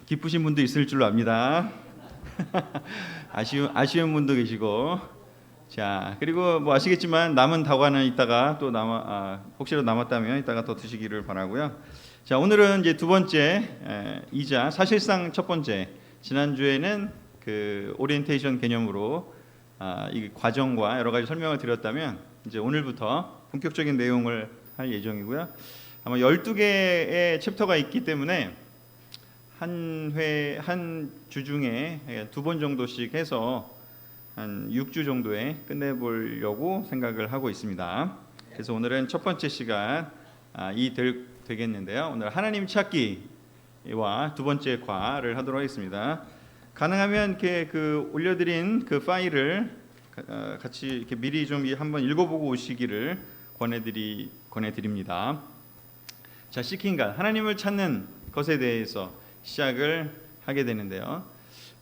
기쁘신 분도 있을 줄로 압니다. 아쉬운 분도 계시고. 자, 그리고 뭐 아시겠지만 남은 다과는 이따가 또 혹시라도 남았다면 이따가 더 드시기를 바라고요. 자, 오늘은 이제 두 번째 이자 사실상 첫 번째, 지난주에는 그 오리엔테이션 개념으로 이 과정과 여러 가지 설명을 드렸다면 이제 오늘부터 본격적인 내용을 할 예정이고요. 아마 12개의 챕터가 있기 때문에 한 주 중에 두 번 정도씩 해서 한 6주 정도에 끝내보려고 생각을 하고 있습니다. 그래서 오늘은 첫 번째 시간 되겠는데요. 오늘 하나님 찾기와 두 번째 과를 하도록 하겠습니다. 가능하면 이렇게 올려드린 그 파일을 같이 이렇게 미리 좀 한번 읽어보고 오시기를 권해드립니다. 자, Seeking God, 하나님을 찾는 것에 대해서 시작을 하게 되는데요.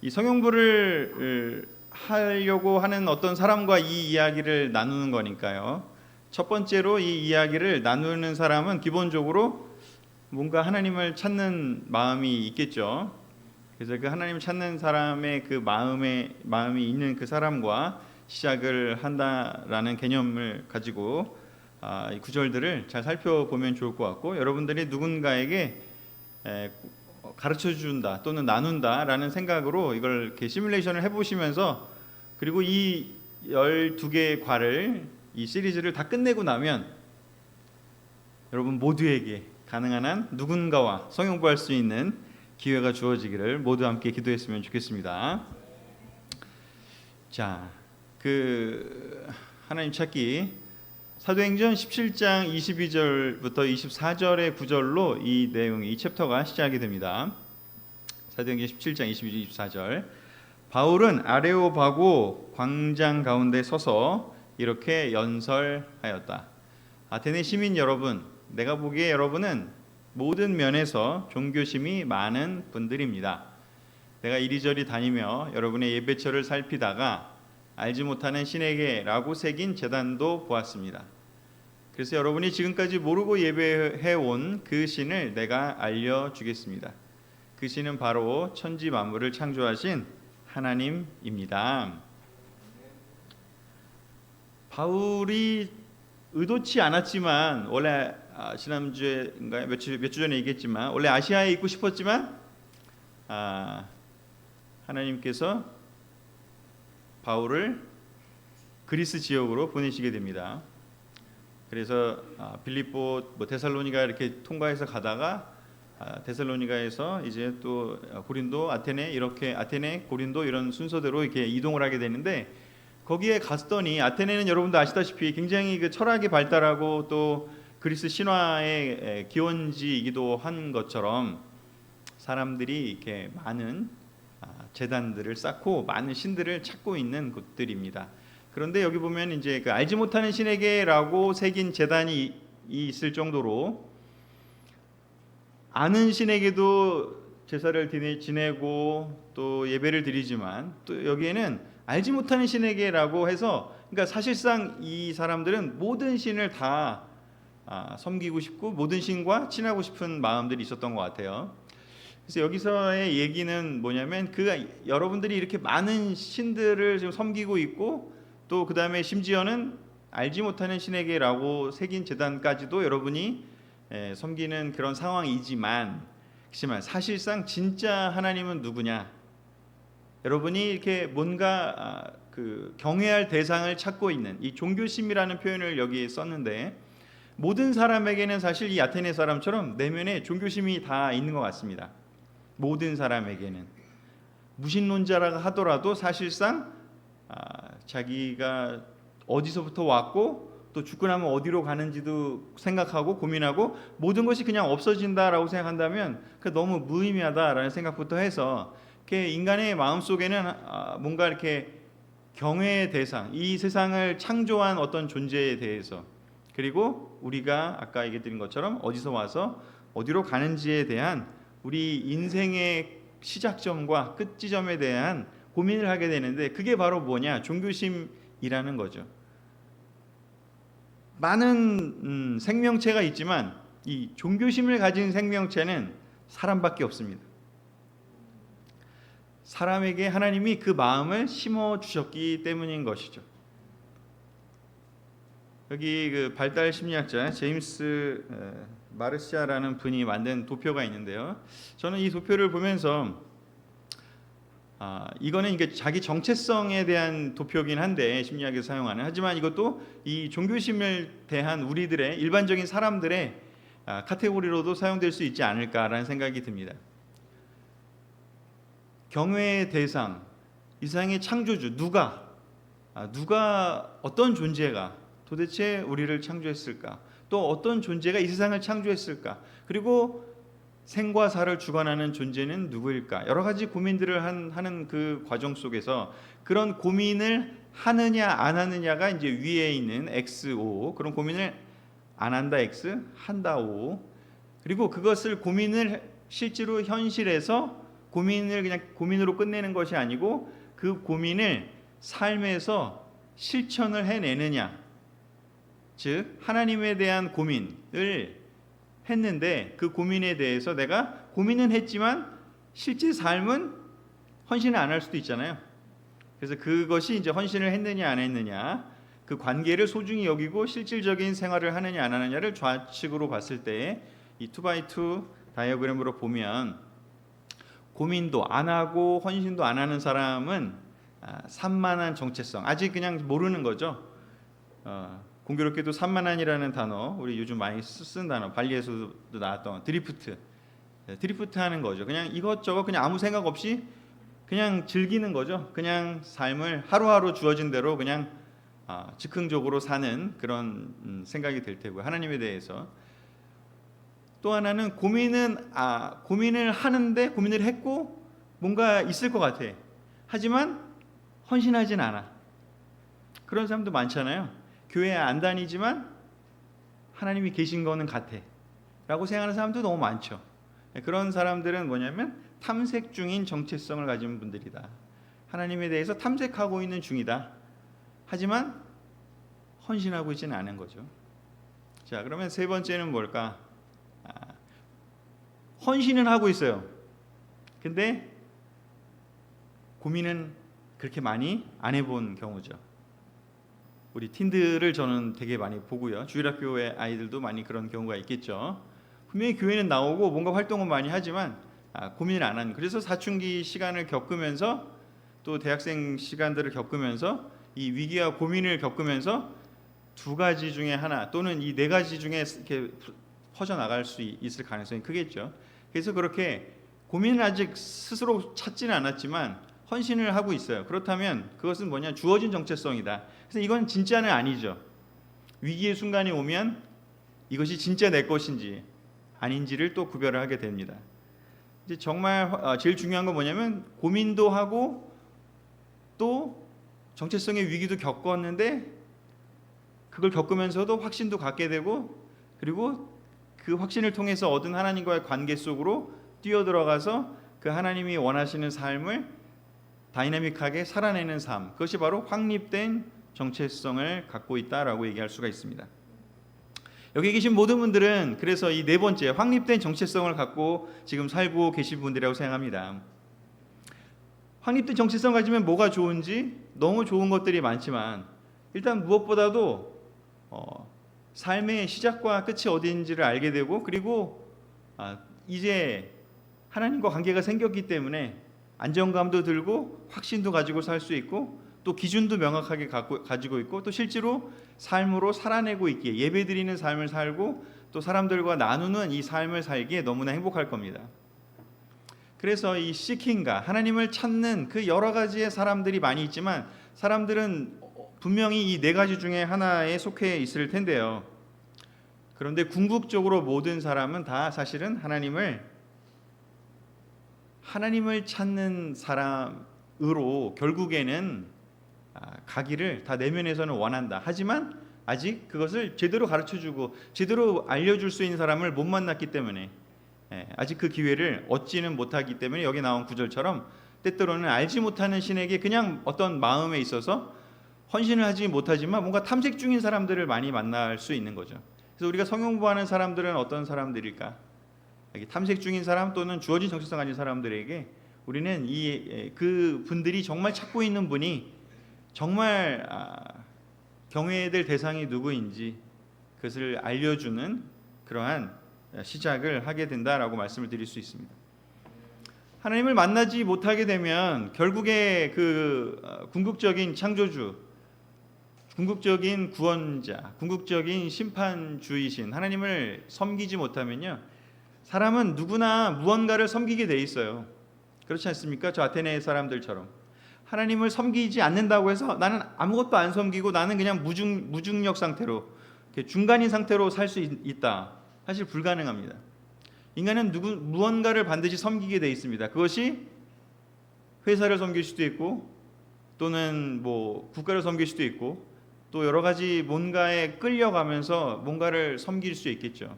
이 성경부를 하려고 하는 어떤 사람과 이 이야기를 나누는 거니까요. 첫 번째로 이 이야기를 나누는 사람은 기본적으로 뭔가 하나님을 찾는 마음이 있겠죠. 그래서 그 하나님 찾는 사람의 그 마음이 있는 그 사람과 시작을 한다라는 개념을 가지고 이 구절들을 잘 살펴보면 좋을 것 같고, 여러분들이 누군가에게 가르쳐준다 또는 나눈다라는 생각으로 이걸 이렇게 시뮬레이션을 해보시면서, 그리고 이 12개의 과를 이 시리즈를 다 끝내고 나면 여러분 모두에게 가능한 한 누군가와 성경부할 수 있는 기회가 주어지기를 모두 함께 기도했으면 좋겠습니다. 자, 하나님 찾기 사도행전 17장 22절부터 24절의 구절로 이 내용이, 이 챕터가 시작이 됩니다. 사도행전 17장 22절 24절. 바울은 아레오바고 광장 가운데 서서 이렇게 연설하였다. 아테네 시민 여러분, 내가 보기에 여러분은 모든 면에서 종교심이 많은 분들입니다. 내가 이리저리 다니며 여러분의 예배처를 살피다가 알지 못하는 신에게라고 새긴 제단도 보았습니다. 그래서 여러분이 지금까지 모르고 예배해온 그 신을 내가 알려주겠습니다. 그 신은 바로 천지 만물을 창조하신 하나님입니다. 바울이 의도치 않았지만, 원래 지난주에 몇 주 전에 얘기했지만, 원래 아시아에 있고 싶었지만 하나님께서 바울을 그리스 지역으로 보내시게 됩니다. 그래서 빌립보, 데살로니가 이렇게 통과해서 가다가 데살로니가에서 이제 또 고린도, 아테네, 이렇게 아테네, 고린도 이런 순서대로 이렇게 이동을 하게 되는데, 거기에 갔더니 아테네는 여러분도 아시다시피 굉장히 그 철학이 발달하고 또 그리스 신화의 기원지이기도 한 것처럼 사람들이 이렇게 많은 제단들을 쌓고 많은 신들을 찾고 있는 곳들입니다. 그런데 여기 보면 이제 그 알지 못하는 신에게라고 새긴 제단이 있을 정도로 아는 신에게도 제사를 지내고 또 예배를 드리지만, 또 여기에는 알지 못하는 신에게라고 해서, 그러니까 사실상 이 사람들은 모든 신을 다 섬기고 싶고 모든 신과 친하고 싶은 마음들이 있었던 것 같아요. 그래서 여기서의 얘기는 뭐냐면, 여러분들이 이렇게 많은 신들을 지금 섬기고 있고, 또 그 다음에 심지어는 알지 못하는 신에게라고 새긴 제단까지도 여러분이 섬기는 그런 상황이지만, 사실상 진짜 하나님은 누구냐? 여러분이 이렇게 뭔가 경외할 대상을 찾고 있는 이 종교심이라는 표현을 여기에 썼는데, 모든 사람에게는 사실 이 아테네 사람처럼 내면에 종교심이 다 있는 것 같습니다. 모든 사람에게는 무신론자라고 하더라도 사실상 자기가 어디서부터 왔고 또 죽고 나면 어디로 가는지도 생각하고 고민하고, 모든 것이 그냥 없어진다라고 생각한다면 너무 무의미하다라는 생각부터 해서, 이렇게 인간의 마음속에는 뭔가 이렇게 경외의 대상, 이 세상을 창조한 어떤 존재에 대해서, 그리고 우리가 아까 얘기 드린 것처럼 어디서 와서 어디로 가는지에 대한 우리 인생의 시작점과 끝 지점에 대한 고민을 하게 되는데, 그게 바로 뭐냐? 종교심이라는 거죠. 많은 생명체가 있지만 이 종교심을 가진 생명체는 사람밖에 없습니다. 사람에게 하나님이 그 마음을 심어 주셨기 때문인 것이죠. 여기 그 발달 심리학자 제임스 마르시아라는 분이 만든 도표가 있는데요. 저는 이 도표를 보면서 이거는 이게 자기 정체성에 대한 도표긴 한데 심리학에서 사용하는, 하지만 이것도 이 종교심을 대한 우리들의 일반적인 사람들의 카테고리로도 사용될 수 있지 않을까라는 생각이 듭니다. 경외의 대상, 이 세상의 창조주 누가 어떤 존재가 도대체 우리를 창조했을까? 또 어떤 존재가 이 세상을 창조했을까? 그리고 생과 사를 주관하는 존재는 누구일까? 여러 가지 고민들을 하는 그 과정 속에서 그런 고민을 하느냐 안 하느냐가 이제 위에 있는 XO, 그런 고민을 안 한다 X, 한다 O, 그리고 그것을 고민을 실제로 현실에서 고민을 그냥 고민으로 끝내는 것이 아니고 그 고민을 삶에서 실천을 해내느냐, 즉 하나님에 대한 고민을 했는데 그 고민에 대해서 내가 고민은 했지만 실제 삶은 헌신을 안 할 수도 있잖아요. 그래서 그것이 이제 헌신을 했느냐 안 했느냐, 그 관계를 소중히 여기고 실질적인 생활을 하느냐 안 하느냐를 좌측으로 봤을 때 이 2x2 다이어그램으로 보면 고민도 안 하고 헌신도 안 하는 사람은 산만한 정체성, 아직 그냥 모르는 거죠. 공교롭게도 산만한이라는 단어, 우리 요즘 많이 쓴 단어, 발리에서도 나왔던 드리프트 하는 거죠. 그냥 이것저것 그냥 아무 생각 없이 그냥 즐기는 거죠. 그냥 삶을 하루하루 주어진 대로 그냥 즉흥적으로 사는 그런 생각이 들 테고요. 하나님에 대해서. 또 하나는 고민을 하는데 고민을 했고 뭔가 있을 것 같아. 하지만 헌신하진 않아. 그런 사람도 많잖아요. 교회에 안 다니지만 하나님이 계신 거는 같아 라고 생각하는 사람도 너무 많죠. 그런 사람들은 뭐냐면 탐색 중인 정체성을 가진 분들이다. 하나님에 대해서 탐색하고 있는 중이다. 하지만 헌신하고 있지는 않은 거죠. 자, 그러면 세 번째는 뭘까? 헌신은 하고 있어요. 근데 고민은 그렇게 많이 안 해본 경우죠. 우리 틴들을 저는 되게 많이 보고요. 주일학교의 아이들도 많이 그런 경우가 있겠죠. 분명히 교회는 나오고 뭔가 활동은 많이 하지만 고민을 안 하는. 그래서 사춘기 시간을 겪으면서 또 대학생 시간들을 겪으면서 이 위기와 고민을 겪으면서 두 가지 중에 하나 또는 이 네 가지 중에 이렇게 퍼져나갈 수 있을 가능성이 크겠죠. 그래서 그렇게 고민을 아직 스스로 찾지는 않았지만 헌신을 하고 있어요. 그렇다면 그것은 뭐냐? 주어진 정체성이다. 그래서 이건 진짜는 아니죠. 위기의 순간이 오면 이것이 진짜 내 것인지 아닌지를 또 구별을 하게 됩니다. 이제 정말 제일 중요한 건 뭐냐면 고민도 하고 또 정체성의 위기도 겪었는데 그걸 겪으면서도 확신도 갖게 되고 그리고 그 확신을 통해서 얻은 하나님과의 관계 속으로 뛰어들어가서 그 하나님이 원하시는 삶을 다이나믹하게 살아내는 삶, 그것이 바로 확립된 정체성을 갖고 있다라고 얘기할 수가 있습니다. 여기 계신 모든 분들은 그래서 이 네 번째 확립된 정체성을 갖고 지금 살고 계신 분들이라고 생각합니다. 확립된 정체성 가지면 뭐가 좋은지 너무 좋은 것들이 많지만 일단 무엇보다도 삶의 시작과 끝이 어디인지를 알게 되고 그리고 이제 하나님과 관계가 생겼기 때문에 안정감도 들고 확신도 가지고 살 수 있고 또 기준도 명확하게 가지고 있고 또 실제로 삶으로 살아내고 있기에 예배드리는 삶을 살고 또 사람들과 나누는 이 삶을 살기에 너무나 행복할 겁니다. 그래서 이 시킹가 하나님을 찾는 그 여러 가지의 사람들이 많이 있지만 사람들은 분명히 이 네 가지 중에 하나에 속해 있을 텐데요. 그런데 궁극적으로 모든 사람은 다 사실은 하나님을 찾는 사람으로 결국에는 가기를 다 내면에서는 원한다. 하지만 아직 그것을 제대로 가르쳐주고 제대로 알려줄 수 있는 사람을 못 만났기 때문에 아직 그 기회를 얻지는 못하기 때문에 여기 나온 구절처럼 때때로는 알지 못하는 신에게 그냥 어떤 마음에 있어서 헌신을 하지 못하지만 뭔가 탐색 중인 사람들을 많이 만날 수 있는 거죠. 그래서 우리가 성경 공부하는 사람들은 어떤 사람들일까? 탐색 중인 사람 또는 주어진 정체성 가진 사람들에게 우리는 그 분들이 정말 찾고 있는 분이 정말 경외될 대상이 누구인지 그것을 알려주는 그러한 시작을 하게 된다라고 말씀을 드릴 수 있습니다. 하나님을 만나지 못하게 되면 결국에 그 궁극적인 창조주, 궁극적인 구원자, 궁극적인 심판주이신 하나님을 섬기지 못하면요, 사람은 누구나 무언가를 섬기게 돼 있어요. 그렇지 않습니까? 저 아테네 사람들처럼 하나님을 섬기지 않는다고 해서 나는 아무것도 안 섬기고 나는 그냥 무중력 상태로, 중간인 상태로 살 수 있다. 사실 불가능합니다. 인간은 무언가를 반드시 섬기게 돼 있습니다. 그것이 회사를 섬길 수도 있고, 또는 뭐 국가를 섬길 수도 있고, 또 여러 가지 뭔가에 끌려가면서 뭔가를 섬길 수 있겠죠.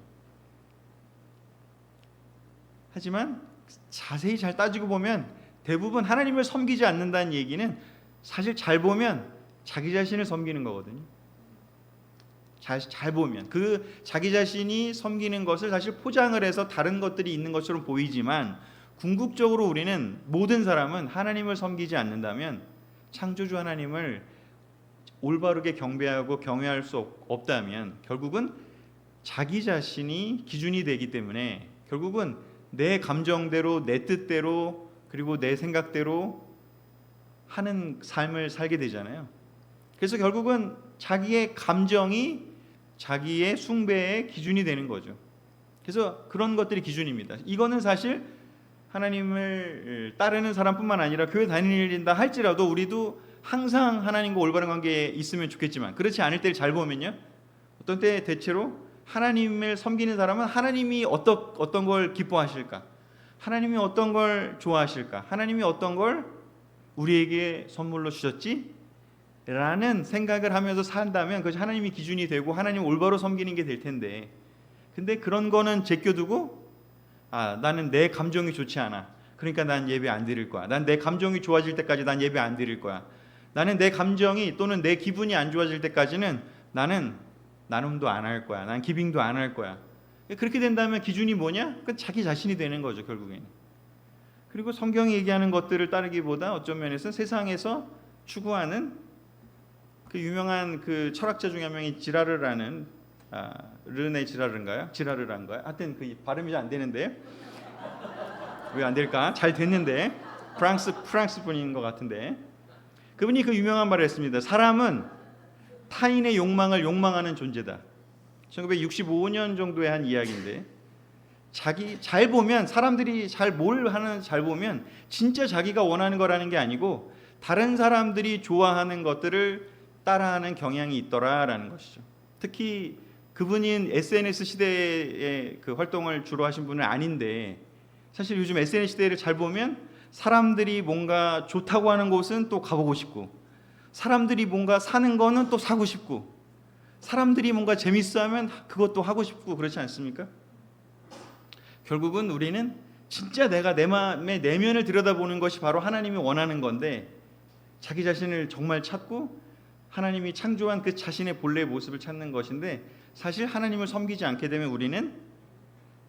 하지만 자세히 잘 따지고 보면 대부분 하나님을 섬기지 않는다는 얘기는 사실 잘 보면 자기 자신을 섬기는 거거든요. 잘 보면 그 자기 자신이 섬기는 것을 사실 포장을 해서 다른 것들이 있는 것처럼 보이지만, 궁극적으로 우리는, 모든 사람은 하나님을 섬기지 않는다면, 창조주 하나님을 올바르게 경배하고 경외할 수 없다면 결국은 자기 자신이 기준이 되기 때문에 결국은 내 감정대로, 내 뜻대로, 그리고 내 생각대로 하는 삶을 살게 되잖아요. 그래서 결국은 자기의 감정이 자기의 숭배의 기준이 되는 거죠. 그래서 그런 것들이 기준입니다. 이거는 사실 하나님을 따르는 사람뿐만 아니라 교회 다니는다 할지라도 우리도 항상 하나님과 올바른 관계에 있으면 좋겠지만, 그렇지 않을 때를 잘 보면요, 어떤 때 대체로 하나님을 섬기는 사람은 하나님이 어떤 걸 기뻐하실까, 하나님이 어떤 걸 좋아하실까, 하나님이 어떤 걸 우리에게 선물로 주셨지? 라는 생각을 하면서 산다면 그것이 하나님이 기준이 되고 하나님 올바로 섬기는 게 될 텐데, 근데 그런 거는 제껴두고 나는 내 감정이 좋지 않아, 그러니까 난 예배 안 드릴 거야, 난 내 감정이 좋아질 때까지 난 예배 안 드릴 거야, 나는 내 감정이 또는 내 기분이 안 좋아질 때까지는 나는 나눔도 안 할 거야, 난 기빙도 안 할 거야. 그렇게 된다면 기준이 뭐냐? 그건 자기 자신이 되는 거죠, 결국에는. 그리고 성경이 얘기하는 것들을 따르기보다 어떤 면에서 세상에서 추구하는 그 유명한 그 철학자 중에 한 명이 지라르라는, 르네 지라르인가요? 지라르란가요? 하여튼 그 발음이 잘 안 되는데, 왜 안 될까? 잘 됐는데, 프랑스 분인 것 같은데, 그분이 그 유명한 말을 했습니다. 사람은 타인의 욕망을 욕망하는 존재다. 1965년 정도에 한 이야기인데, 잘 보면 사람들이 뭘 하는지 잘 보면 진짜 자기가 원하는 거라는 게 아니고 다른 사람들이 좋아하는 것들을 따라하는 경향이 있더라라는 것이죠. 특히 그분인 SNS 시대의 그 활동을 주로 하신 분은 아닌데, 사실 요즘 SNS 시대를 잘 보면 사람들이 뭔가 좋다고 하는 곳은 또 가보고 싶고, 사람들이 뭔가 사는 거는 또 사고 싶고, 사람들이 뭔가 재밌어하면 그것도 하고 싶고, 그렇지 않습니까? 결국은 우리는 진짜 내가 내 마음의 내면을 들여다보는 것이 바로 하나님이 원하는 건데, 자기 자신을 정말 찾고 하나님이 창조한 그 자신의 본래의 모습을 찾는 것인데, 사실 하나님을 섬기지 않게 되면 우리는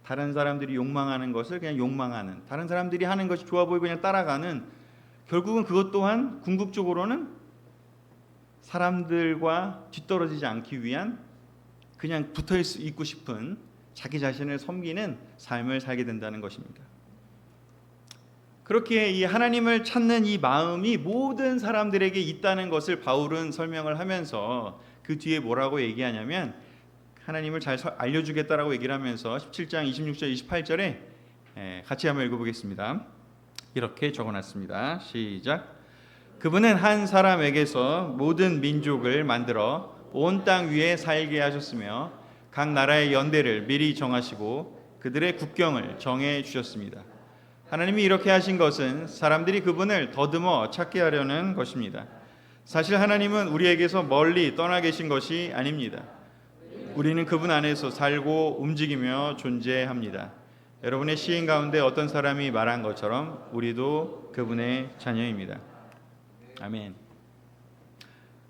다른 사람들이 욕망하는 것을 그냥 욕망하는, 다른 사람들이 하는 것이 좋아 보이고 그냥 따라가는, 결국은 그것 또한 궁극적으로는 사람들과 뒤떨어지지 않기 위한 그냥 붙어 있고 싶은 자기 자신을 섬기는 삶을 살게 된다는 것입니다. 그렇게 이 하나님을 찾는 이 마음이 모든 사람들에게 있다는 것을 바울은 설명을 하면서 그 뒤에 뭐라고 얘기하냐면, 하나님을 잘 알려주겠다라고 얘기를 하면서 17장 26절 28절에 같이 한번 읽어보겠습니다. 이렇게 적어놨습니다. 시작. 그분은 한 사람에게서 모든 민족을 만들어 온 땅 위에 살게 하셨으며 각 나라의 연대를 미리 정하시고 그들의 국경을 정해 주셨습니다. 하나님이 이렇게 하신 것은 사람들이 그분을 더듬어 찾게 하려는 것입니다. 사실 하나님은 우리에게서 멀리 떠나 계신 것이 아닙니다. 우리는 그분 안에서 살고 움직이며 존재합니다. 여러분의 시인 가운데 어떤 사람이 말한 것처럼 우리도 그분의 자녀입니다. 아멘.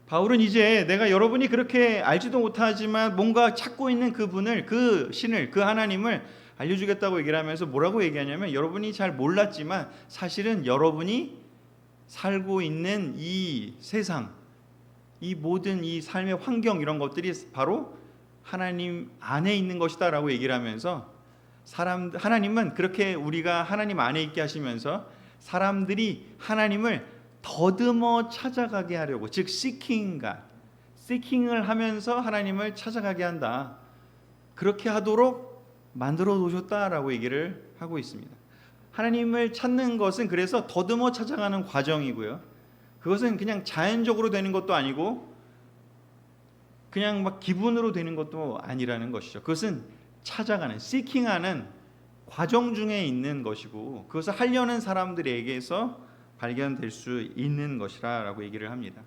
바울은 이제 내가 여러분이 그렇게 알지도 못하지만 뭔가 찾고 있는 그분을, 그 신을, 그 하나님을 알려주겠다고 얘기를 하면서 뭐라고 얘기하냐면, 여러분이 잘 몰랐지만 사실은 여러분이 살고 있는 이 세상, 이 모든 이 삶의 환경, 이런 것들이 바로 하나님 안에 있는 것이다 라고 얘기를 하면서, 하나님은 그렇게 우리가 하나님 안에 있게 하시면서 사람들이 하나님을 더듬어 찾아가게 하려고, 즉 seeking을 하면서 하나님을 찾아가게 한다, 그렇게 하도록 만들어 놓으셨다라고 얘기를 하고 있습니다. 하나님을 찾는 것은 그래서 더듬어 찾아가는 과정이고요, 그것은 그냥 자연적으로 되는 것도 아니고 그냥 막 기분으로 되는 것도 아니라는 것이죠. 그것은 찾아가는, seeking하는 과정 중에 있는 것이고, 그것을 하려는 사람들에게서 발견될 수 있는 것이라고 얘기를 합니다.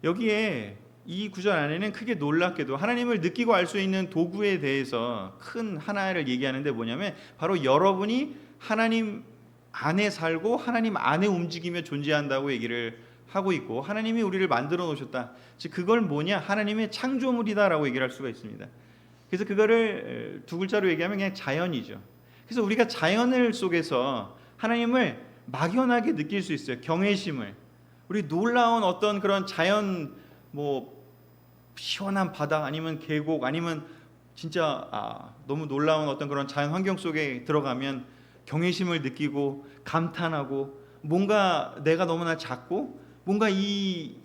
여기에 이 구절 안에는 크게 놀랍게도 하나님을 느끼고 알 수 있는 도구에 대해서 큰 하나를 얘기하는데, 뭐냐면 바로 여러분이 하나님 안에 살고 하나님 안에 움직이며 존재한다고 얘기를 하고 있고, 하나님이 우리를 만들어 놓으셨다, 즉 그걸 뭐냐, 하나님의 창조물이다라고 얘기를 할 수가 있습니다. 그래서 그거를 두 글자로 얘기하면 그냥 자연이죠. 그래서 우리가 자연을 속에서 하나님을 막연하게 느낄 수 있어요. 경외심을, 우리 놀라운 어떤 그런 자연, 뭐 시원한 바다, 아니면 계곡, 아니면 진짜 너무 놀라운 어떤 그런 자연 환경 속에 들어가면 경외심을 느끼고 감탄하고, 뭔가 내가 너무나 작고 뭔가 이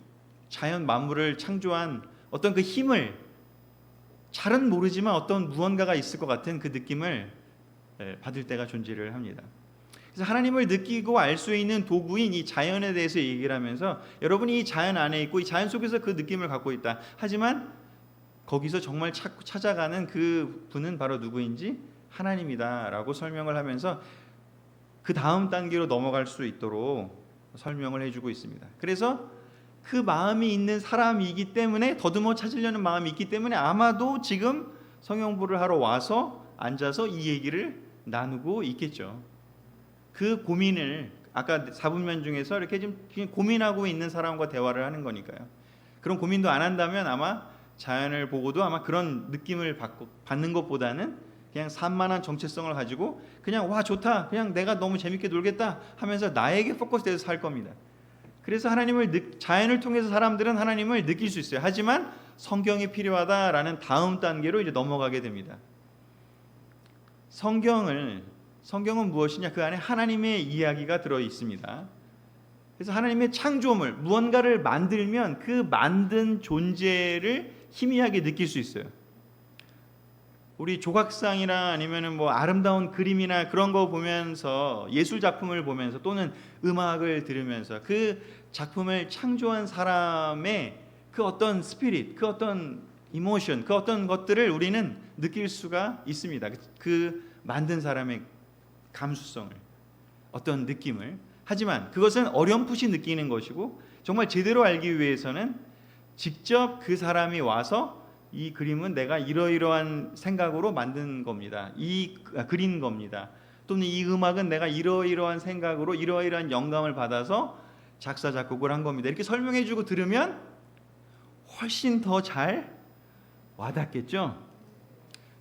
자연 만물을 창조한 어떤 그 힘을, 잘은 모르지만 어떤 무언가가 있을 것 같은 그 느낌을 받을 때가 존재를 합니다. 그래서 하나님을 느끼고 알 수 있는 도구인 이 자연에 대해서 얘기를 하면서, 여러분이 이 자연 안에 있고 이 자연 속에서 그 느낌을 갖고 있다, 하지만 거기서 정말 찾아가는 그 분은 바로 누구인지 하나님이다 라고 설명을 하면서 그 다음 단계로 넘어갈 수 있도록 설명을 해주고 있습니다. 그래서 그 마음이 있는 사람이기 때문에, 더듬어 찾으려는 마음이 있기 때문에 아마도 지금 성경부를 하러 와서 앉아서 이 얘기를 나누고 있겠죠. 그 고민을 아까 4분면 중에서 이렇게 좀 고민하고 있는 사람과 대화를 하는 거니까요. 그런 고민도 안 한다면 아마 자연을 보고도 아마 그런 느낌을 받는 것보다는 그냥 산만한 정체성을 가지고 그냥 와 좋다, 그냥 내가 너무 재밌게 놀겠다 하면서 나에게 포커스돼서 살 겁니다. 그래서 자연을 통해서 사람들은 하나님을 느낄 수 있어요. 하지만 성경이 필요하다라는 다음 단계로 이제 넘어가게 됩니다. 성경은 무엇이냐? 그 안에 하나님의 이야기가 들어 있습니다. 그래서 하나님의 창조물, 무언가를 만들면 그 만든 존재를 희미하게 느낄 수 있어요. 우리 조각상이나 아니면은 뭐 아름다운 그림이나 그런 거 보면서, 예술 작품을 보면서 또는 음악을 들으면서 그 작품을 창조한 사람의 그 어떤 스피릿, 그 어떤 이모션, 그 어떤 것들을 우리는 느낄 수가 있습니다. 그 만든 사람의 감수성을, 어떤 느낌을. 하지만 그것은 어렴풋이 느끼는 것이고, 정말 제대로 알기 위해서는 직접 그 사람이 와서 이 그림은 내가 이러이러한 생각으로 만든 겁니다, 그린 겁니다, 또는 이 음악은 내가 이러이러한 생각으로 이러이러한 영감을 받아서 작사 작곡을 한 겁니다, 이렇게 설명해주고 들으면 훨씬 더 잘 와닿겠죠.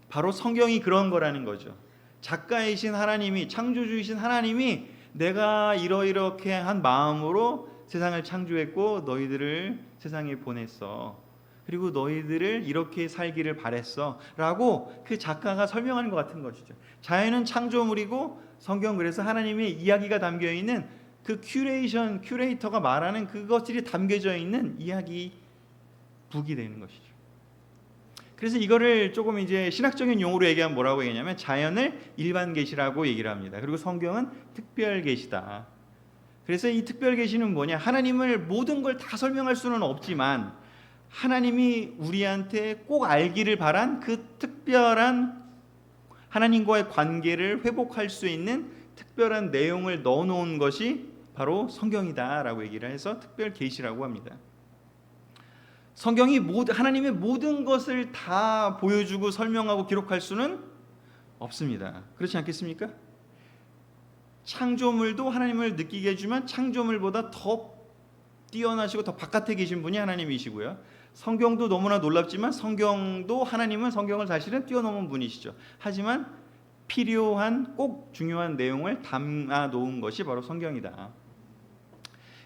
바로 성경이 그런 거라는 거죠. 작가이신 하나님이, 창조주이신 하나님이 내가 이러이렇게 한 마음으로 세상을 창조했고 너희들을 세상에 보냈어, 그리고 너희들을 이렇게 살기를 바랬어 라고 그 작가가 설명하는 것 같은 것이죠. 자연은 창조물이고, 성경 그래서 하나님의 이야기가 담겨있는 그 큐레이터가 말하는 그것들이 담겨져 있는 이야기 북이 되는 것이죠. 그래서 이거를 조금 이제 신학적인 용어로 얘기하면 뭐라고 얘기하냐면, 자연을 일반 계시라고 얘기를 합니다. 그리고 성경은 특별 계시다. 그래서 이 특별 계시는 뭐냐? 하나님을 모든 걸 다 설명할 수는 없지만 하나님이 우리한테 꼭 알기를 바란 그 특별한 하나님과의 관계를 회복할 수 있는 특별한 내용을 넣어놓은 것이 바로 성경이다라고 얘기를 해서 특별 계시라고 합니다. 성경이 하나님의 모든 것을 다 보여주고 설명하고 기록할 수는 없습니다. 그렇지 않겠습니까? 창조물도 하나님을 느끼게 해주면 창조물보다 더 뛰어나시고 더 바깥에 계신 분이 하나님이시고요, 성경도 너무나 놀랍지만 성경도 하나님은 성경을 사실은 뛰어넘은 분이시죠. 하지만 필요한 꼭 중요한 내용을 담아 놓은 것이 바로 성경이다.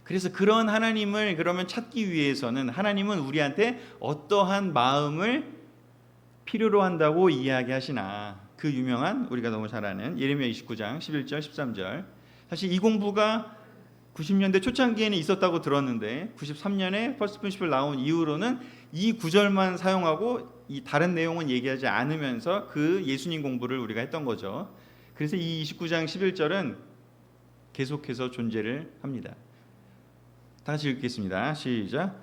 그래서 그런 하나님을 그러면 찾기 위해서는 하나님은 우리한테 어떠한 마음을 필요로 한다고 이야기하시나. 그 유명한 우리가 너무 잘 아는 예레미야 29장 11절 13절. 사실 이 공부가 90년대 초창기에는 있었다고 들었는데 93년에 퍼스트 프린시플 나온 이후로는 이 구절만 사용하고 이 다른 내용은 얘기하지 않으면서 그 예수님 공부를 우리가 했던 거죠. 그래서 이 29장 11절은 계속해서 존재를 합니다. 다시 읽겠습니다. 시작.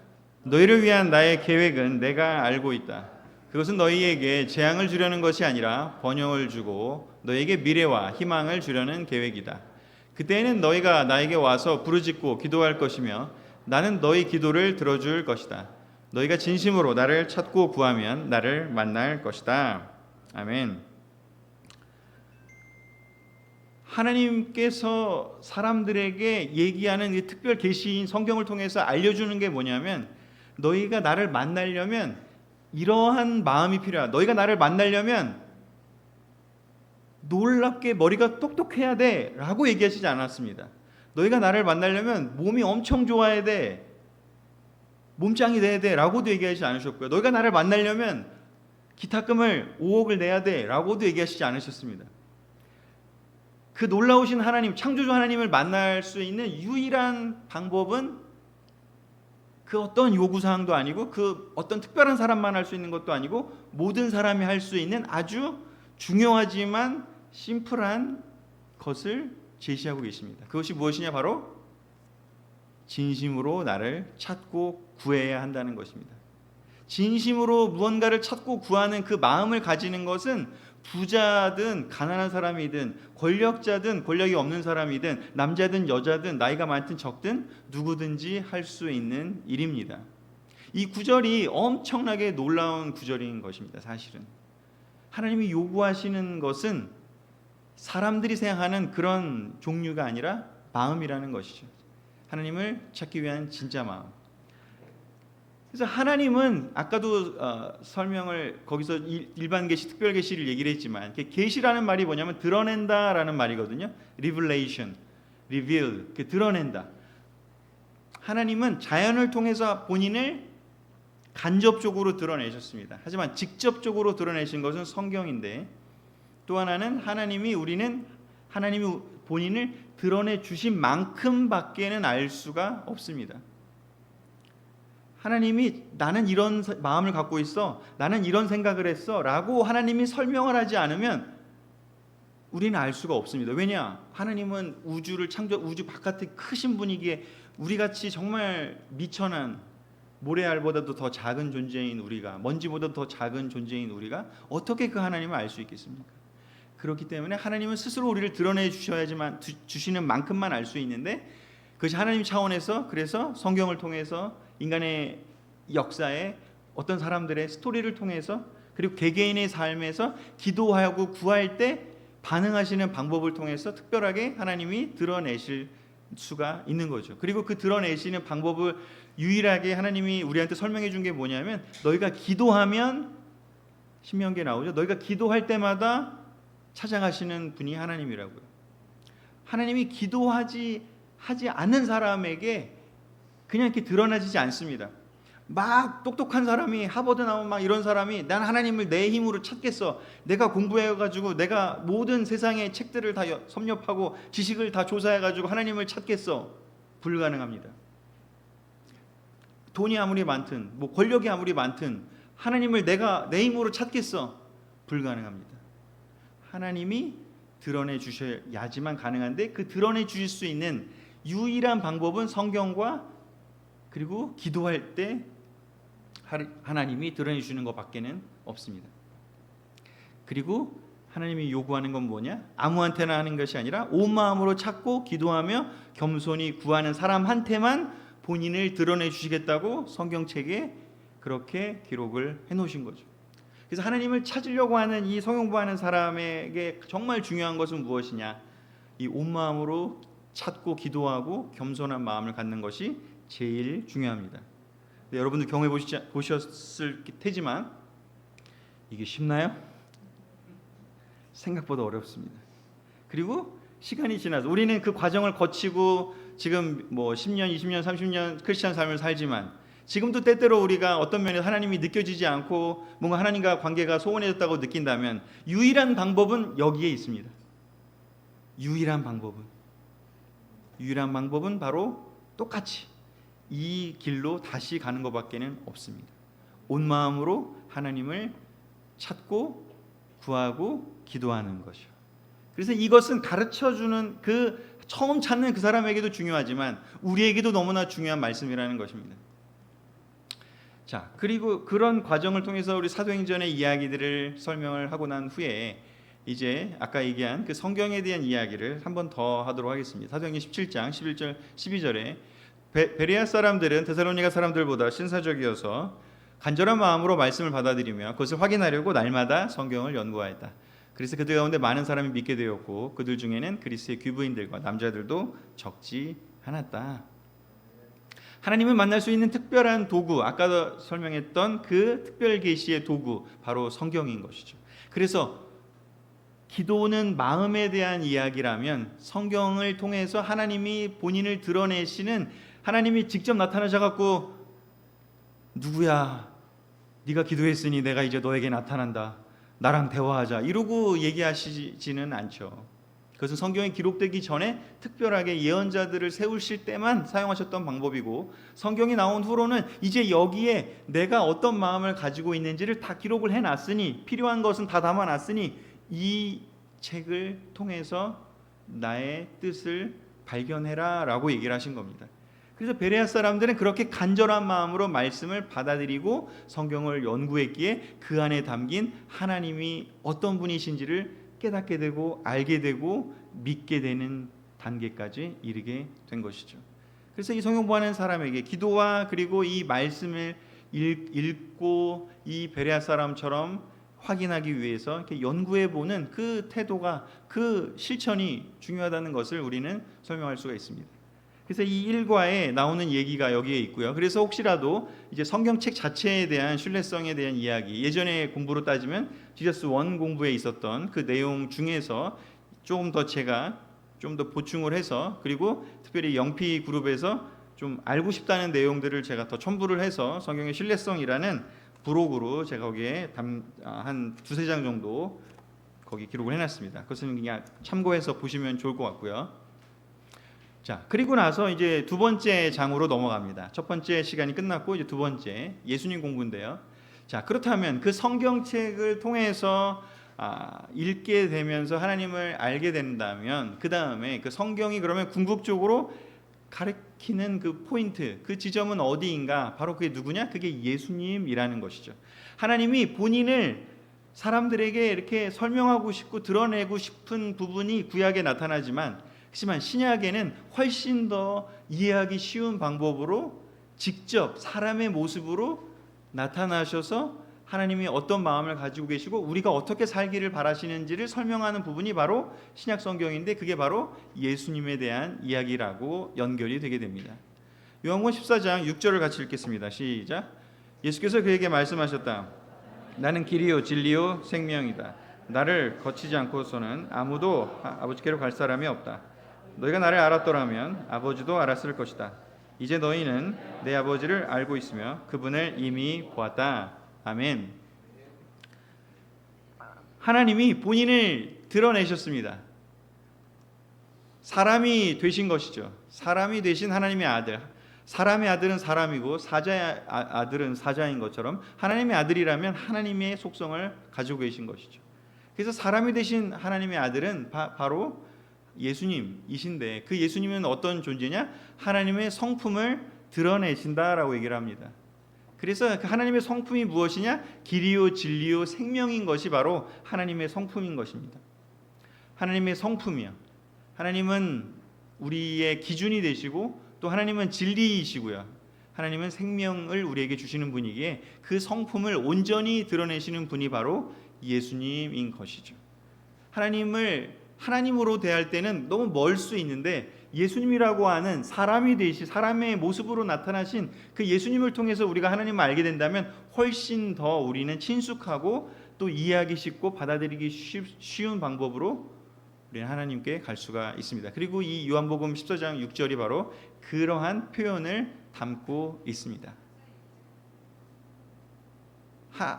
너희를 위한 나의 계획은 내가 알고 있다. 그것은 너희에게 재앙을 주려는 것이 아니라 번영을 주고 너희에게 미래와 희망을 주려는 계획이다. 그때에는 너희가 나에게 와서 부르짖고 기도할 것이며 나는 너희 기도를 들어줄 것이다. 너희가 진심으로 나를 찾고 구하면 나를 만날 것이다. 아멘. 하나님께서 사람들에게 얘기하는 이 특별 계시인 성경을 통해서 알려주는 게 뭐냐면 너희가 나를 만나려면 이러한 마음이 필요하다. 너희가 나를 만나려면 놀랍게 머리가 똑똑해야 돼 라고 얘기하시지 않았습니다. 너희가 나를 만나려면 몸이 엄청 좋아야 돼, 몸짱이 돼야 돼 라고도 얘기하시지 않으셨고요. 너희가 나를 만나려면 기탁금을 5억을 내야 돼 라고도 얘기하시지 않으셨습니다. 그 놀라우신 하나님, 창조주 하나님을 만날 수 있는 유일한 방법은 그 어떤 요구사항도 아니고 그 어떤 특별한 사람만 할 수 있는 것도 아니고 모든 사람이 할 수 있는 아주 중요하지만 심플한 것을 제시하고 계십니다. 그것이 무엇이냐? 바로 진심으로 나를 찾고 구해야 한다는 것입니다. 진심으로 무언가를 찾고 구하는 그 마음을 가지는 것은 부자든 가난한 사람이든 권력자든 권력이 없는 사람이든 남자든 여자든 나이가 많든 적든 누구든지 할 수 있는 일입니다. 이 구절이 엄청나게 놀라운 구절인 것입니다. 사실은 하나님이 요구하시는 것은 사람들이 생각하는 그런 종류가 아니라 마음이라는 것이죠. 하나님을 찾기 위한 진짜 마음. 그래서 하나님은 아까도 설명을 거기서 일반 계시, 특별 계시를 얘기를 했지만 계시라는 말이 뭐냐면 드러낸다라는 말이거든요. Revelation, reveal, 드러낸다. 하나님은 자연을 통해서 본인을 간접적으로 드러내셨습니다. 하지만 직접적으로 드러내신 것은 성경인데 또 하나는 하나님이 본인을 드러내 주신 만큼밖에는 알 수가 없습니다. 하나님이 나는 이런 마음을 갖고 있어, 나는 이런 생각을 했어 라고 하나님이 설명을 하지 않으면 우리는 알 수가 없습니다. 왜냐? 하나님은 우주 바깥에 크신 분이기에 우리같이 정말 미천한 모래알보다도 더 작은 존재인 우리가, 먼지보다 더 작은 존재인 우리가 어떻게 그 하나님을 알 수 있겠습니까? 그렇기 때문에 하나님은 스스로 우리를 드러내 주시는 만큼만 알 수 있는데 그것이 하나님 차원에서 그래서 성경을 통해서 인간의 역사에 어떤 사람들의 스토리를 통해서 그리고 개개인의 삶에서 기도하고 구할 때 반응하시는 방법을 통해서 특별하게 하나님이 드러내실 수가 있는 거죠. 그리고 그 드러내시는 방법을 유일하게 하나님이 우리한테 설명해 준 게 뭐냐면 너희가 기도하면 신명기에 나오죠. 너희가 기도할 때마다 찾아가시는 분이 하나님이라고요. 하나님이 하지 않는 사람에게 그냥 이렇게 드러나지지 않습니다. 막 똑똑한 사람이 하버드 나온 막 이런 사람이 난 하나님을 내 힘으로 찾겠어. 내가 공부해가지고 내가 모든 세상의 책들을 다 섭렵하고 지식을 다 조사해가지고 하나님을 찾겠어. 불가능합니다. 돈이 아무리 많든 권력이 아무리 많든 하나님을 내가 내 힘으로 찾겠어. 불가능합니다. 하나님이 드러내 주셔야지만 가능한데 그 드러내 주실 수 있는 유일한 방법은 성경과 그리고 기도할 때 하나님이 드러내 주시는 것밖에는 없습니다. 그리고 하나님이 요구하는 건 뭐냐? 아무한테나 하는 것이 아니라 온 마음으로 찾고 기도하며 겸손히 구하는 사람한테만 본인을 드러내 주시겠다고 성경책에 그렇게 기록을 해놓으신 거죠. 그래서 하나님을 찾으려고 하는 이 성경 공부하는 사람에게 정말 중요한 것은 무엇이냐? 이 온 마음으로 찾고 기도하고 겸손한 마음을 갖는 것이 제일 중요합니다. 여러분도 경험해 보셨을 테지만 이게 쉽나요? 생각보다 어렵습니다. 그리고 시간이 지나서 우리는 그 과정을 거치고 지금 뭐 10년, 20년, 30년 크리스찬 삶을 살지만 지금도 때때로 우리가 어떤 면에서 하나님이 느껴지지 않고 뭔가 하나님과 관계가 소원해졌다고 느낀다면 유일한 방법은 여기에 있습니다. 유일한 방법은 바로 똑같이 이 길로 다시 가는 것밖에는 없습니다. 온 마음으로 하나님을 찾고 구하고 기도하는 것이요. 그래서 이것은 가르쳐주는 그 처음 찾는 그 사람에게도 중요하지만 우리에게도 너무나 중요한 말씀이라는 것입니다. 자, 그리고 그런 과정을 통해서 우리 사도행전의 이야기들을 설명을 하고 난 후에 이제 아까 얘기한 그 성경에 대한 이야기를 한 번 더 하도록 하겠습니다. 사도행전 17장 11절 12절에 베레아 사람들은 데살로니가 사람들보다 신사적이어서 간절한 마음으로 말씀을 받아들이며 그것을 확인하려고 날마다 성경을 연구하였다. 그래서 그들 가운데 많은 사람이 믿게 되었고 그들 중에는 그리스의 귀부인들과 남자들도 적지 않았다. 하나님을 만날 수 있는 특별한 도구, 아까 설명했던 그 특별 계시의 도구 바로 성경인 것이죠. 그래서 기도는 마음에 대한 이야기라면 성경을 통해서 하나님이 본인을 드러내시는, 하나님이 직접 나타나셔 갖고 누구야? 네가 기도했으니 내가 이제 너에게 나타난다. 나랑 대화하자. 이러고 얘기하시지는 않죠. 그것은 성경에 기록되기 전에 특별하게 예언자들을 세우실 때만 사용하셨던 방법이고 성경이 나온 후로는 이제 여기에 내가 어떤 마음을 가지고 있는지를 다 기록을 해놨으니 필요한 것은 다 담아놨으니 이 책을 통해서 나의 뜻을 발견해라 라고 얘기를 하신 겁니다. 그래서 베레아 사람들은 그렇게 간절한 마음으로 말씀을 받아들이고 성경을 연구했기에 그 안에 담긴 하나님이 어떤 분이신지를 깨닫게 되고 알게 되고 믿게 되는 단계까지 이르게 된 것이죠. 그래서 이 성경 공부하는 사람에게 기도와 그리고 이 말씀을 읽고 이 베레아 사람처럼 확인하기 위해서 이렇게 연구해 보는 그 태도가, 그 실천이 중요하다는 것을 우리는 설명할 수가 있습니다. 그래서 이 일과에 나오는 얘기가 여기에 있고요. 그래서 혹시라도 이제 성경책 자체에 대한 신뢰성에 대한 이야기, 예전에 공부로 따지면 지저스 원 공부에 있었던 그 내용 중에서 조금 더 제가 좀 더 보충을 해서, 그리고 특별히 영피 그룹에서 좀 알고 싶다는 내용들을 제가 더 첨부를 해서 성경의 신뢰성이라는 부록으로 제가 거기에 한 두세 장 정도 거기 기록을 해놨습니다. 그것은 그냥 참고해서 보시면 좋을 것 같고요. 자, 그리고 나서 이제 두 번째 장으로 넘어갑니다. 첫 번째 시간이 끝났고 이제 두 번째 예수님 공부인데요. 자, 그렇다면 그 성경책을 통해서 읽게 되면서 하나님을 알게 된다면 그 다음에 그 성경이 그러면 궁극적으로 가리키는 그 포인트, 그 지점은 어디인가? 바로 그게 누구냐? 그게 예수님이라는 것이죠. 하나님이 본인을 사람들에게 이렇게 설명하고 싶고 드러내고 싶은 부분이 구약에 나타나지만, 하지만 신약에는 훨씬 더 이해하기 쉬운 방법으로 직접 사람의 모습으로 나타나셔서 하나님이 어떤 마음을 가지고 계시고 우리가 어떻게 살기를 바라시는지를 설명하는 부분이 바로 신약 성경인데, 그게 바로 예수님에 대한 이야기라고 연결이 되게 됩니다. 요한복음 14장 6절을 같이 읽겠습니다. 시작. 예수께서 그에게 말씀하셨다. 나는 길이요 진리요 생명이다. 나를 거치지 않고서는 아무도 아버지께로 갈 사람이 없다. 너희가 나를 알았더라면 아버지도 알았을 것이다. 이제 너희는 내 아버지를 알고 있으며 그분을 이미 보았다. 아멘. 하나님이 본인을 드러내셨습니다. 사람이 되신 것이죠. 사람이 되신 하나님의 아들. 사람의 아들은 사람이고 사자의 아들은 사자인 것처럼 하나님의 아들이라면 하나님의 속성을 가지고 계신 것이죠. 그래서 사람이 되신 하나님의 아들은 바로 예수님이신데, 그 예수님은 어떤 존재냐? 하나님의 성품을 드러내신다라고 얘기를 합니다. 그래서 그 하나님의 성품이 무엇이냐? 길이요 진리요 생명인 것이 바로 하나님의 성품인 것입니다. 하나님의 성품이요. 하나님은 우리의 기준이 되시고 또 하나님은 진리이시고요. 하나님은 생명을 우리에게 주시는 분이기에 그 성품을 온전히 드러내시는 분이 바로 예수님인 것이죠. 하나님으로 대할 때는 너무 멀 수 있는데 예수님이라고 하는 사람이 되시 사람의 모습으로 나타나신 그 예수님을 통해서 우리가 하나님을 알게 된다면 훨씬 더 우리는 친숙하고 또 이해하기 쉽고 받아들이기 쉬운 방법으로 우리는 하나님께 갈 수가 있습니다. 그리고 이 요한복음 14장 6절이 바로 그러한 표현을 담고 있습니다.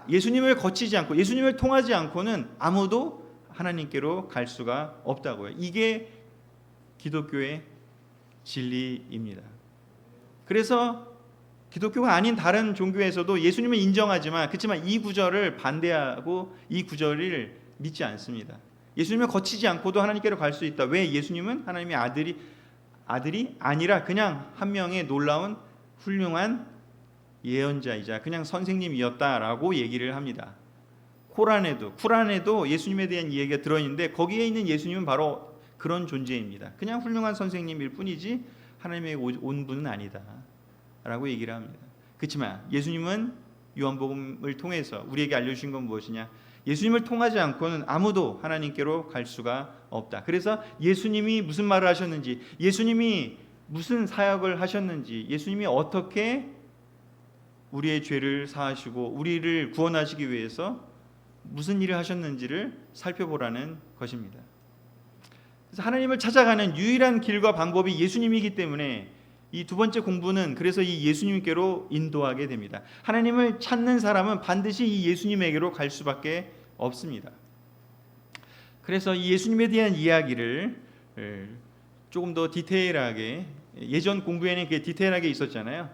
예수님을 거치지 않고 예수님을 통하지 않고는 아무도 하나님께로 갈 수가 없다고요. 이게 기독교의 진리입니다. 그래서 기독교가 아닌 다른 종교에서도 예수님을 인정하지만 그렇지만 이 구절을 반대하고 이 구절을 믿지 않습니다. 예수님을 거치지 않고도 하나님께로 갈 수 있다. 왜? 예수님은 하나님의 아들이 아니라 그냥 한 명의 놀라운 훌륭한 예언자이자 그냥 선생님이었다라고 얘기를 합니다. 쿠란에도 예수님에 대한 이야기가 들어있는데 거기에 있는 예수님은 바로 그런 존재입니다. 그냥 훌륭한 선생님일 뿐이지 하나님의 온 분은 아니다 라고 얘기를 합니다. 그렇지만 예수님은 요한복음을 통해서 우리에게 알려주신 건 무엇이냐? 예수님을 통하지 않고는 아무도 하나님께로 갈 수가 없다. 그래서 예수님이 무슨 말을 하셨는지, 예수님이 무슨 사역을 하셨는지, 예수님이 어떻게 우리의 죄를 사하시고 우리를 구원하시기 위해서 무슨 일을 하셨는지를 살펴보라는 것입니다. 그래서 하나님을 찾아가는 유일한 길과 방법이 예수님이기 때문에 이 두 번째 공부는 그래서 이 예수님께로 인도하게 됩니다. 하나님을 찾는 사람은 반드시 이 예수님에게로 갈 수밖에 없습니다. 그래서 이 예수님에 대한 이야기를 조금 더 디테일하게, 예전 공부에는 그게 디테일하게 있었잖아요.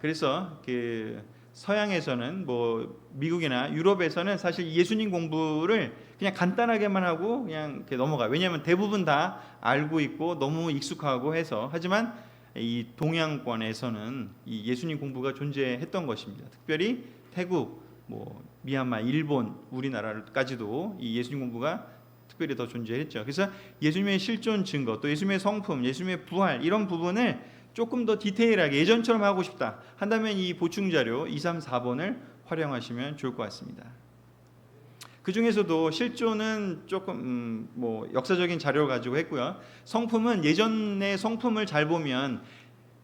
그래서 그 서양에서는 뭐 미국이나 유럽에서는 사실 예수님 공부를 그냥 간단하게만 하고 그냥 이렇게 넘어가요. 왜냐하면 대부분 다 알고 있고 너무 익숙하고 해서. 하지만 이 동양권에서는 이 예수님 공부가 존재했던 것입니다. 특별히 태국, 뭐 미얀마, 일본, 우리나라까지도 이 예수님 공부가 특별히 더 존재했죠. 그래서 예수님의 실존 증거, 또 예수님의 성품, 예수님의 부활 이런 부분을 조금 더 디테일하게 예전처럼 하고 싶다 한다면 이 보충 자료 2, 3, 4번을 활용하시면 좋을 것 같습니다. 그 중에서도 실존은 조금 뭐 역사적인 자료를 가지고 했고요. 성품은 예전의 성품을 잘 보면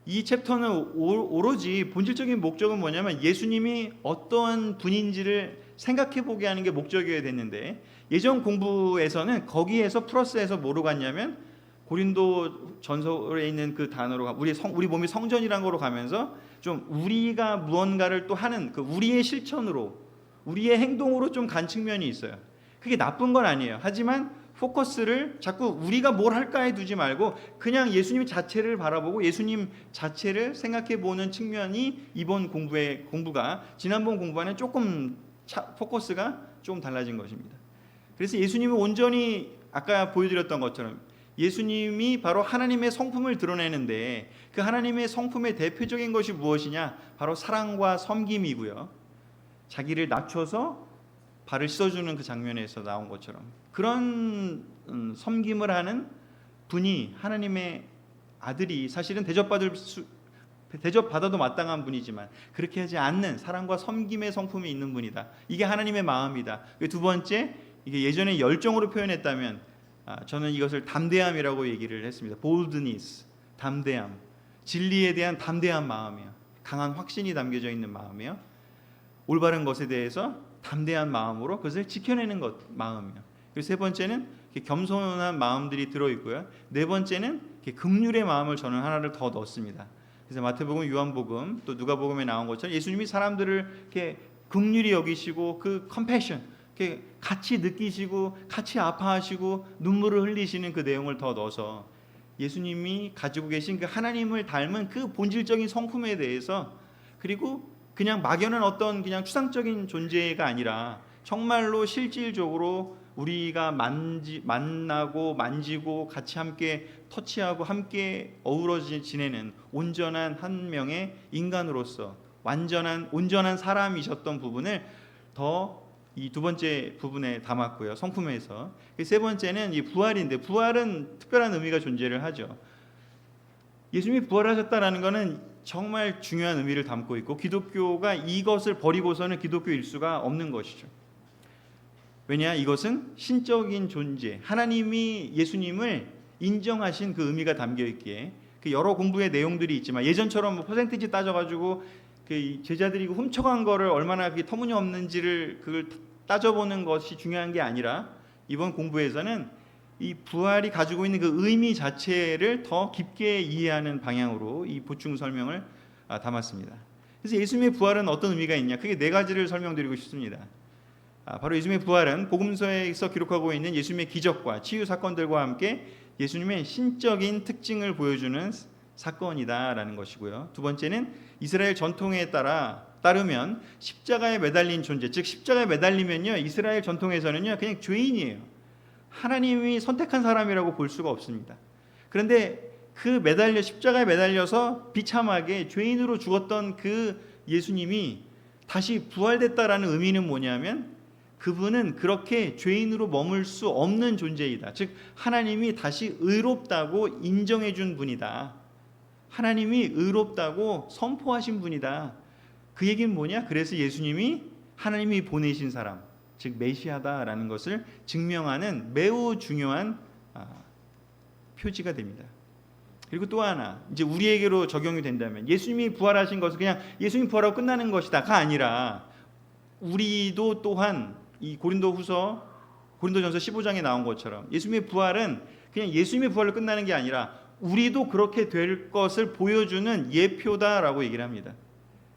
이 챕터는 오로지 본질적인 목적은 뭐냐면 예수님이 어떠한 분인지를 생각해 보게 하는 게 목적이어야 됐는데 예전 공부에서는 거기에서 플러스해서 뭐로 갔냐면 고린도 전서에 있는 그 단어로 우리 몸이 성전이라는 거로 가면서 좀 우리가 무언가를 또 하는 그 우리의 실천으로 우리의 행동으로 좀 간 측면이 있어요. 그게 나쁜 건 아니에요. 하지만 포커스를 자꾸 우리가 뭘 할까에 두지 말고 그냥 예수님 자체를 바라보고 예수님 자체를 생각해 보는 측면이 이번 공부가 지난번 공부와는 조금 포커스가 좀 달라진 것입니다. 그래서 예수님은 온전히 아까 보여드렸던 것처럼 예수님이 바로 하나님의 성품을 드러내는데 그 하나님의 성품의 대표적인 것이 무엇이냐? 바로 사랑과 섬김이고요. 자기를 낮춰서 발을 씻어주는 그 장면에서 나온 것처럼 그런 섬김을 하는 분이 하나님의 아들이 사실은 대접받아도 마땅한 분이지만 그렇게 하지 않는 사랑과 섬김의 성품이 있는 분이다. 이게 하나님의 마음이다. 두 번째, 이게 예전에 열정으로 표현했다면 저는 이것을 담대함이라고 얘기를 했습니다. boldness, 담대함, 진리에 대한 담대한 마음이요. 강한 확신이 담겨져 있는 마음이요. 올바른 것에 대해서 담대한 마음으로 그것을 지켜내는 마음이요. 그리고 세 번째는 겸손한 마음들이 들어있고요. 네 번째는 긍휼의 마음을 저는 하나를 더 넣었습니다. 그래서 마태복음, 요한복음, 또 누가복음에 나온 것처럼 예수님이 사람들을 이렇게 긍휼히 여기시고 그 컴패션, 이렇게 같이 느끼시고 같이 아파하시고 눈물을 흘리시는 그 내용을 더 넣어서 예수님이 가지고 계신 그 하나님을 닮은 그 본질적인 성품에 대해서 그리고 그냥 막연한 어떤 그냥 추상적인 존재가 아니라 정말로 실질적으로 우리가 만나고 만지고 같이 함께 터치하고 함께 어우러져 지내는 온전한 한 명의 인간으로서 온전한 사람이셨던 부분을 더 이 두 번째 부분에 담았고요. 성품에서. 세 번째는 이 부활인데 부활은 특별한 의미가 존재를 하죠. 예수님이 부활하셨다라는 것은 정말 중요한 의미를 담고 있고 기독교가 이것을 버리고서는 기독교일 수가 없는 것이죠. 왜냐? 이것은 신적인 존재, 하나님이 예수님을 인정하신 그 의미가 담겨 있기에 그 여러 공부의 내용들이 있지만 예전처럼 뭐 퍼센티지 따져가지고 그 제자들이 훔쳐간 거를 얼마나 그게 터무니없는지를 그걸 따져보는 것이 중요한 게 아니라 이번 공부에서는 이 부활이 가지고 있는 그 의미 자체를 더 깊게 이해하는 방향으로 이 보충 설명을 담았습니다. 그래서 예수님의 부활은 어떤 의미가 있냐? 크게 네 가지를 설명드리고 싶습니다. 바로 예수님의 부활은 복음서에서 기록하고 있는 예수님의 기적과 치유 사건들과 함께 예수님의 신적인 특징을 보여주는 사건이다라는 것이고요. 두 번째는 이스라엘 전통에 따르면 십자가에 매달린 존재, 즉 십자가에 매달리면요, 이스라엘 전통에서는요 그냥 죄인이에요. 하나님이 선택한 사람이라고 볼 수가 없습니다. 그런데 그 십자가에 매달려서 비참하게 죄인으로 죽었던 그 예수님이 다시 부활됐다라는 의미는 뭐냐면 그분은 그렇게 죄인으로 머물 수 없는 존재이다. 즉 하나님이 다시 의롭다고 인정해 준 분이다. 하나님이 의롭다고 선포하신 분이다. 그 얘기는 뭐냐? 그래서 예수님이 하나님이 보내신 사람, 즉 메시아다라는 것을 증명하는 매우 중요한 표지가 됩니다. 그리고 또 하나, 이제 우리에게로 적용이 된다면 예수님이 부활하신 것은 그냥 예수님 부활하고 끝나는 것이다가 아니라 우리도 또한 이 고린도전서 15장에 나온 것처럼 예수님의 부활은 그냥 예수님의 부활로 끝나는 게 아니라 우리도 그렇게 될 것을 보여주는 예표다라고 얘기를 합니다.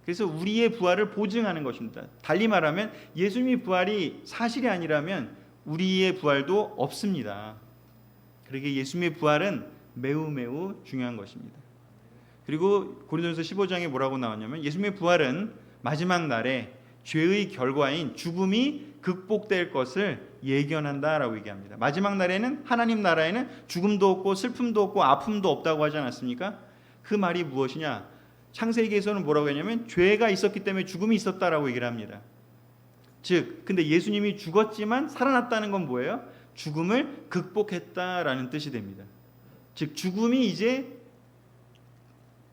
그래서 우리의 부활을 보증하는 것입니다. 달리 말하면 예수님의 부활이 사실이 아니라면 우리의 부활도 없습니다. 그러기에 예수님의 부활은 매우 중요한 것입니다. 그리고 고린도전서 15장에 뭐라고 나왔냐면 예수님의 부활은 마지막 날에 죄의 결과인 죽음이 극복될 것을 예견한다라고 얘기합니다. 마지막 날에는 하나님 나라에는 죽음도 없고 슬픔도 없고 아픔도 없다고 하지 않았습니까? 그 말이 무엇이냐? 창세기에서는 뭐라고 했냐면 죄가 있었기 때문에 죽음이 있었다라고 얘기를 합니다. 즉, 근데 예수님이 죽었지만 살아났다는 건 뭐예요? 죽음을 극복했다라는 뜻이 됩니다. 즉, 죽음이 이제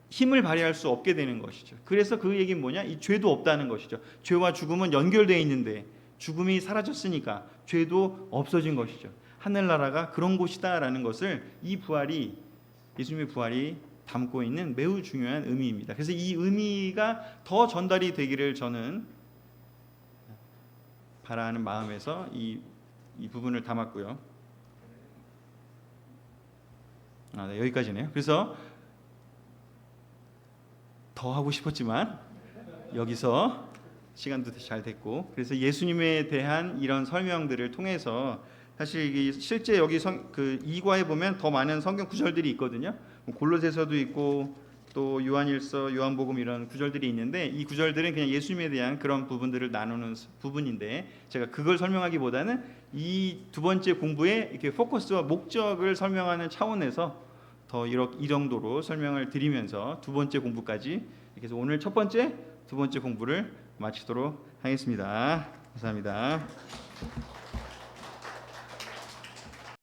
힘을 발휘할 수 없게 되는 것이죠. 그래서 그 얘기는 뭐냐? 이 죄도 없다는 것이죠. 죄와 죽음은 연결되어 있는데 죽음이 사라졌으니까 죄도 없어진 것이죠. 하늘나라가 그런 곳이다라는 것을 이 부활이, 예수님의 부활이 담고 있는 매우 중요한 의미입니다. 그래서 이 의미가 더 전달이 되기를 저는 바라는 마음에서 이 부분을 담았고요. 네, 여기까지네요. 그래서 더 하고 싶었지만 여기서 시간도 잘 됐고, 그래서 예수님에 대한 이런 설명들을 통해서 사실 실제 여기 그 2과에 보면 더 많은 성경 구절들이 있거든요. 골로새서도 있고 또 요한일서, 요한복음 이런 구절들이 있는데 이 구절들은 그냥 예수님에 대한 그런 부분들을 나누는 부분인데 제가 그걸 설명하기보다는 이 두 번째 공부의 이렇게 포커스와 목적을 설명하는 차원에서 더 이 정도로 설명을 드리면서 두 번째 공부까지 이렇게 해서 오늘 첫 번째, 두 번째 공부를 마치도록 하겠습니다. 감사합니다.